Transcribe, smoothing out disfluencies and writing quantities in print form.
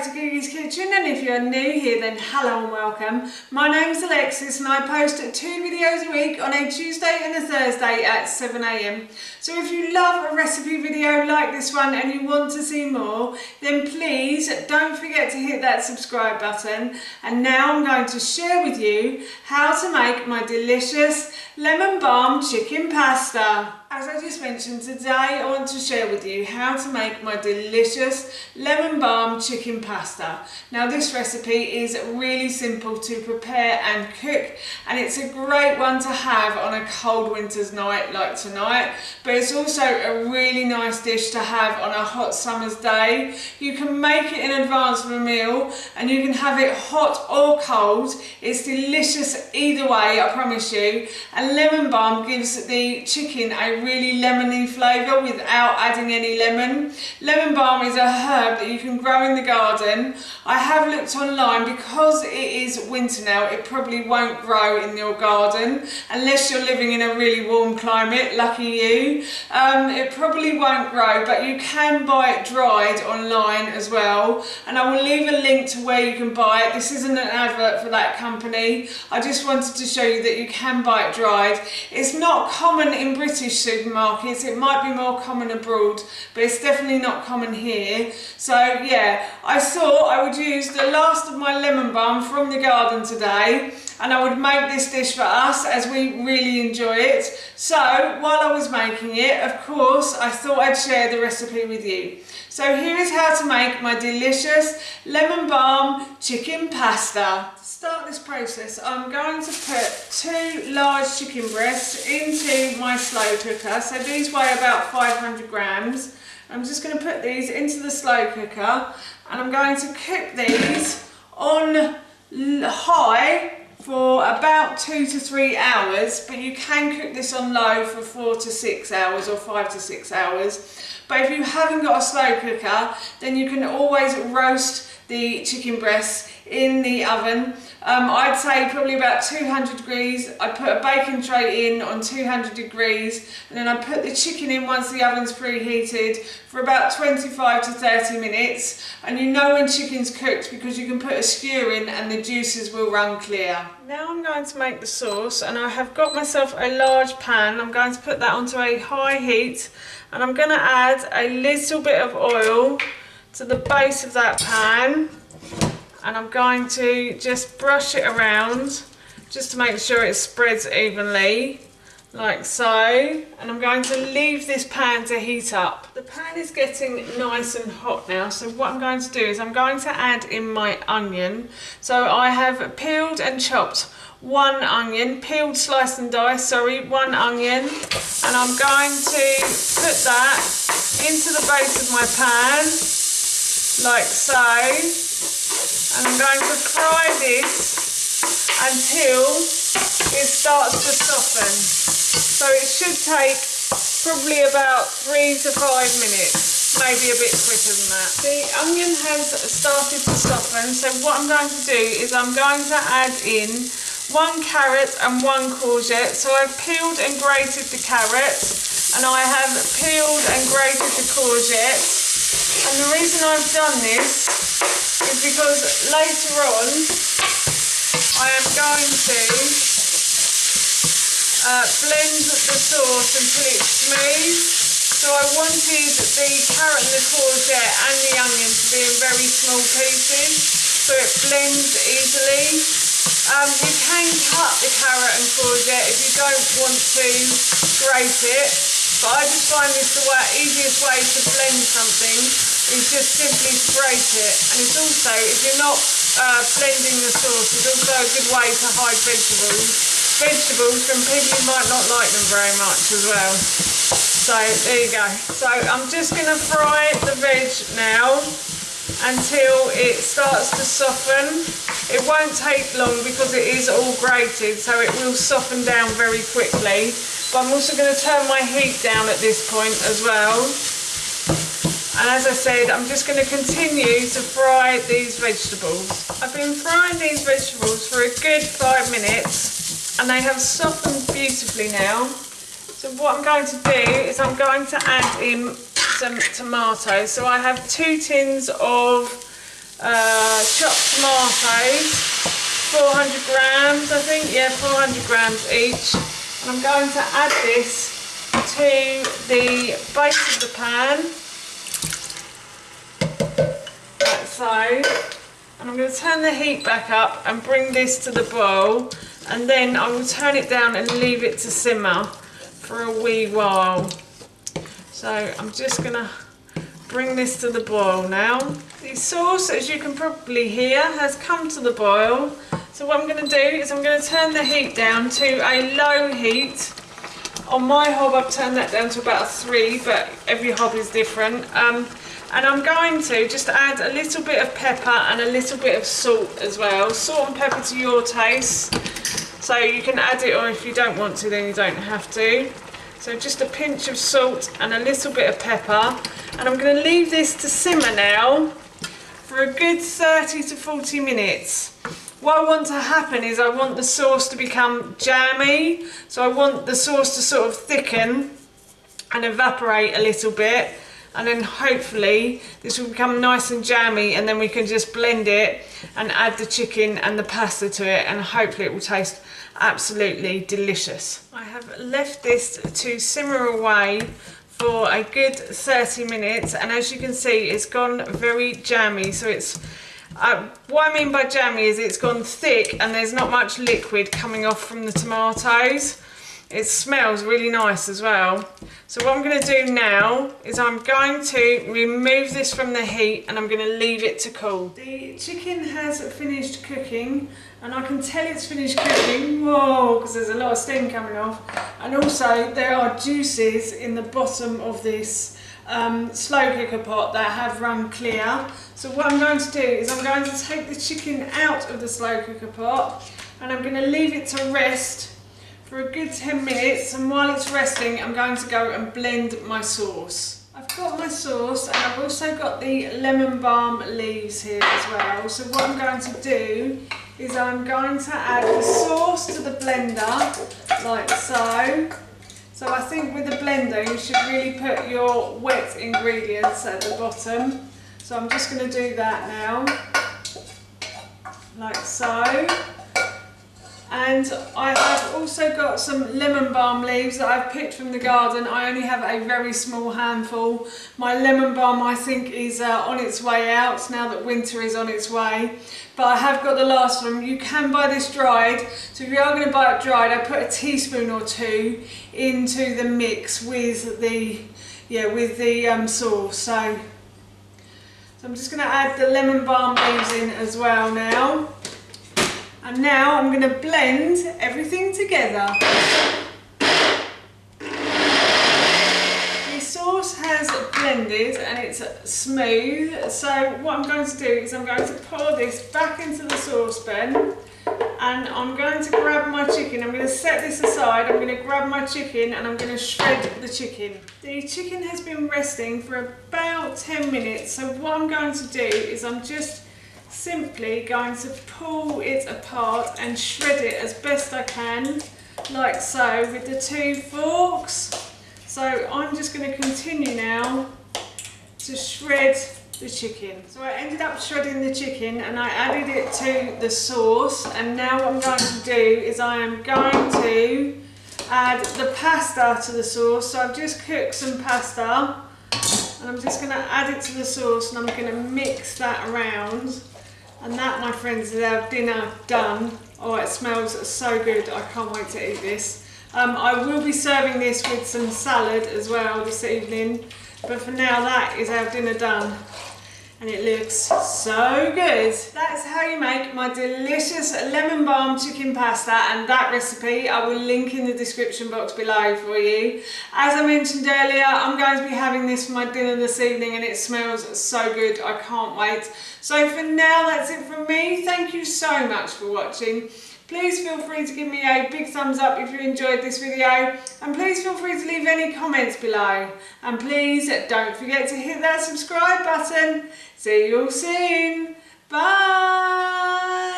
back to Googie's Kitchen, and if you're new here then hello and welcome. My name's Alexis and I post 2 videos a week on a Tuesday and a Thursday at 7 AM. So if you love a recipe video like this one and you want to see more, then please don't forget to hit that subscribe button. And now I'm going to share with you how to make my delicious lemon balm chicken pasta. As I just mentioned, today I want to share with you how to make my delicious lemon balm chicken pasta. Now this recipe is really simple to prepare and cook, and it's a great one to have on a cold winter's night like tonight, but it's also a really nice dish to have on a hot summer's day. You can make it in advance of a meal and you can have it hot or cold. It's delicious either way, I promise you, and lemon balm gives the chicken a really lemony flavour without adding any lemon. Lemon balm is a herb that you can grow in the garden. I have looked online, because it is winter now, it probably won't grow in your garden unless you're living in a really warm climate, lucky you. It probably won't grow, but you can buy it dried online as well, and I will leave a link to where you can buy it. This isn't an advert for that company, I just wanted to show you that you can buy it dried. It's not common in British supermarkets, it might be more common abroad, but it's definitely not common here. So yeah, I thought I would use the last of my lemon balm from the garden today, and I would make this dish for us as we really enjoy it. So while I was making it, of course, I thought I'd share the recipe with you. So here is how to make my delicious lemon balm chicken pasta. To start this process, I'm going to put 2 large chicken breasts into my slow cooker. So these weigh about 500 grams. I'm just going to put these into the slow cooker, and I'm going to cook these on high for about 2 to 3 hours, but you can cook this on low for 4 to 6 hours or 5 to 6 hours. But if you haven't got a slow cooker, then you can always roast the chicken breasts in the oven. I'd say probably about 200 degrees. I put a baking tray in on 200 degrees, and then I put the chicken in once the oven's preheated for about 25 to 30 minutes. And you know when chicken's cooked because you can put a skewer in and the juices will run clear. Now I'm going to make the sauce, and I have got myself a large pan. I'm going to put that onto a high heat, and I'm going to add a little bit of oil to the base of that pan, and I'm going to just brush it around just to make sure it spreads evenly, like so. And I'm going to leave this pan to heat up. The pan is getting nice and hot now, so what I'm going to do is I'm going to add in my onion. So I have peeled and chopped 1 onion, peeled, sliced and diced, sorry, 1 onion, and I'm going to put that into the base of my pan, like so. And I'm going to fry this until it starts to soften. So it should take probably about 3 to 5 minutes, maybe a bit quicker than that. The onion has started to soften, so what I'm going to do is I'm going to add in 1 carrot and 1 courgette. So I've peeled and grated the carrot, and I have peeled and grated the courgette. And the reason I've done this is because later on I am going to blend the sauce until it's smooth. So I wanted the carrot and the courgette and the onion to be in very small pieces so it blends easily. You can cut the carrot and courgette if you don't want to grate it, but I just find this the easiest way to blend something is just simply to grate it. And it's also, if you're not blending the sauce, it's also a good way to hide vegetables from people who might not like them very much as well. So there you go. So I'm just going to fry the veg now until it starts to soften. It won't take long because it is all grated, so it will soften down very quickly. But I'm also going to turn my heat down at this point as well. And as I said, I'm just going to continue to fry these vegetables. I've been frying these vegetables for a good 5 minutes, and they have softened beautifully now. So what I'm going to do is I'm going to add in some tomatoes. So I have 2 tins of chopped tomatoes, 400 grams I think, yeah, 400 grams each. And I'm going to add this to the base of the pan, like so. And I'm going to turn the heat back up and bring this to the boil, and then I will turn it down and leave it to simmer for a wee while. So I'm just going to bring this to the boil now. The sauce, as you can probably hear, has come to the boil. So what I'm going to do is I'm going to turn the heat down to a low heat. On my hob I've turned that down to about a 3, but every hob is different. And I'm going to just add a little bit of pepper and a little bit of salt as well. Salt and pepper to your taste. So you can add it, or if you don't want to, then you don't have to. So just a pinch of salt and a little bit of pepper. And I'm going to leave this to simmer now for a good 30 to 40 minutes. What I want to happen is I want the sauce to become jammy. So I want the sauce to sort of thicken and evaporate a little bit. And then hopefully this will become nice and jammy, and then we can just blend it and add the chicken and the pasta to it, and hopefully it will taste absolutely delicious. I have left this to simmer away for a good 30 minutes, and as you can see it's gone very jammy. So it's what I mean by jammy is it's gone thick and there's not much liquid coming off from the tomatoes. It smells really nice as well. So what I'm going to do now is I'm going to remove this from the heat and I'm going to leave it to cool. The chicken has finished cooking, and I can tell it's finished cooking, whoa, because there's a lot of steam coming off. And also there are juices in the bottom of this slow cooker pot that have run clear. So what I'm going to do is I'm going to take the chicken out of the slow cooker pot and I'm going to leave it to rest for a good 10 minutes, and while it's resting I'm going to go and blend my sauce. I've got my sauce and I've also got the lemon balm leaves here as well. So what I'm going to do is I'm going to add the sauce to the blender like so. So I think with the blender you should really put your wet ingredients at the bottom. So I'm just going to do that now, like so. And I have also got some lemon balm leaves that I've picked from the garden. I only have a very small handful. My lemon balm I think is on its way out now that winter is on its way. But I have got the last one. You can buy this dried. So if you are going to buy it dried, I put a teaspoon or 2 into the mix with the sauce. So I'm just going to add the lemon balm leaves in as well now. And now I'm going to blend everything together. The sauce has blended and it's smooth. So what I'm going to do is I'm going to pour this back into the saucepan, and I'm going to grab my chicken. I'm going to set this aside. I'm going to grab my chicken and I'm going to shred the chicken. The chicken has been resting for about 10 minutes. So what I'm going to do is I'm just simply going to pull it apart and shred it as best I can, like so, with the 2 forks. So I'm just going to continue now to shred the chicken. So I ended up shredding the chicken and I added it to the sauce, and now what I'm going to do is I am going to add the pasta to the sauce. So I've just cooked some pasta and I'm just going to add it to the sauce, and I'm going to mix that around. And that, my friends, is our dinner done. Oh, it smells so good. I can't wait to eat this. I will be serving this with some salad as well this evening. But for now, that is our dinner done. And it looks so good. That's how you make my delicious lemon balm chicken pasta, and that recipe I will link in the description box below for you. As I mentioned earlier, I'm going to be having this for my dinner this evening and it smells so good. I can't wait. So for now, that's it from me. Thank you so much for watching. Please feel free to give me a big thumbs up if you enjoyed this video, and please feel free to leave any comments below, and please don't forget to hit that subscribe button. See you all soon. Bye.